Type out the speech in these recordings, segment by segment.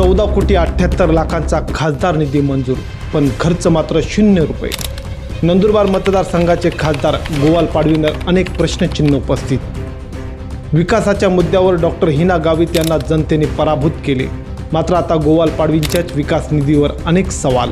14,78,00,000चा खासदार निधी मंजूर, पण खर्च मात्र 0 रुपये। नंदुरबार मतदारसंघाचे खासदार गोवाल पाडवींवर अनेक प्रश्नचिन्ह उपस्थित। विकासाच्या मुद्द्यावर डॉक्टर हिना गावित यांना जनतेने पराभूत केले, मात्र आता गोवाल पाडवींच्याच विकास निधीवर अनेक सवाल।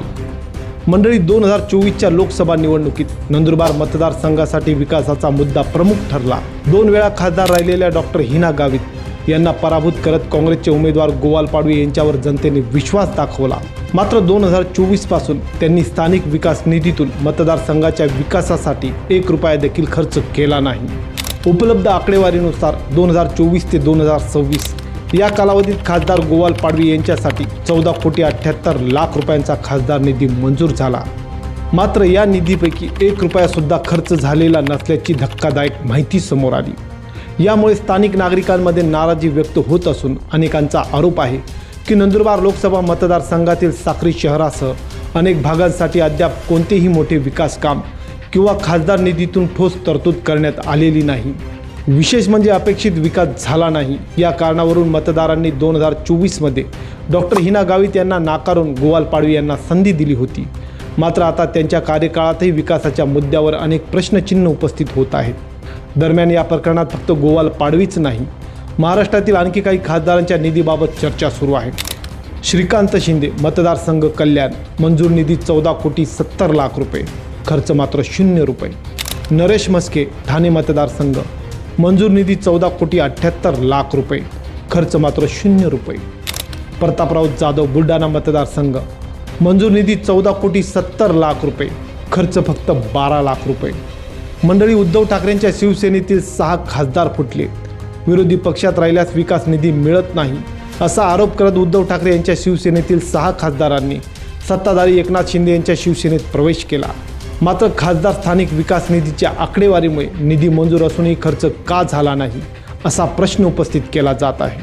मंडळी, 2024च्या लोकसभा निवडणुकीत नंदुरबार मतदारसंघासाठी विकासाचा मुद्दा प्रमुख ठरला। 2 वेळा खासदार राहिलेल्या डॉक्टर हिना गावित यांना पराभूत करत काँग्रेसचे उमेदवार गोवाल पाडवी यांच्यावर जनतेने विश्वास दाखवला। मात्र 2024 पासून त्यांनी स्थानिक विकास निधीतून मतदारसंघाच्या विकासासाठी 1 रुपया देखील खर्च केला नाही। उपलब्ध आकडेवारीनुसार 2024 ते 2026 या कालावधीत खासदार गोवाल पाडवी यांच्यासाठी 14,78,00,000 रुपयांचा खासदार निधी मंजूर झाला। मात्र या निधीपैकी 1 रुपया सुद्धा खर्च झालेला नसल्याची धक्कादायक माहिती समोर आली। यामुळे स्थानिक नागरिकांमध्ये नाराजी व्यक्त होत असून अनेकांचा आरोप आहे की नंदुरबार लोकसभा मतदारसंघातील साक्री शहरासह अनेक भागांसाठी अद्याप कोणतेही मोठे विकास काम किंवा खासदार निधीतून ठोस तरतूद करण्यात आलेली नाही। विशेष म्हणजे अपेक्षित विकास झाला नाही। या कारणावरून मतदारांनी 2024मध्ये डॉक्टर हिना गावित यांना नाकारून गोवाल पाडवी यांना संधी दिली होती। मात्र आता त्यांच्या कार्यकाळातही विकासाच्या मुद्द्यावर अनेक प्रश्नचिन्ह उपस्थित होत आहेत। दरम्यान या प्रकरणात फक्त गोवाल पाडवीच नाही, महाराष्ट्रातील आणखी काही खासदारांच्या निधीबाबत चर्चा सुरू आहे। श्रीकांत शिंदे मतदारसंघ कल्याण, मंजूर निधी 14,70,00,000 रुपये, खर्च मात्र 0 रुपये। नरेश म्हस्के ठाणे मतदारसंघ, मंजूर निधी 14,78,00,000 रुपये, खर्च मात्र 0 रुपये। प्रतापराव जाधव बुलढाणा मतदारसंघ, मंजूर निधी 14,70,00,000 रुपये, खर्च फक्त 12 लाख रुपये। मंडळी, उद्धव ठाकरेंच्या शिवसेनेतील 6 खासदार फुटले। विरोधी पक्षात राहिल्यास विकास निधी मिळत नाही असा आरोप करत उद्धव ठाकरे यांच्या शिवसेनेतील 6 खासदारांनी सत्ताधारी एकनाथ शिंदे यांच्या शिवसेनेत प्रवेश केला। मात्र खासदार स्थानिक विकास निधीच्या आकडेवारीमुळे निधी मंजूर असूनही खर्च का झाला नाही असा प्रश्न उपस्थित केला जात आहे।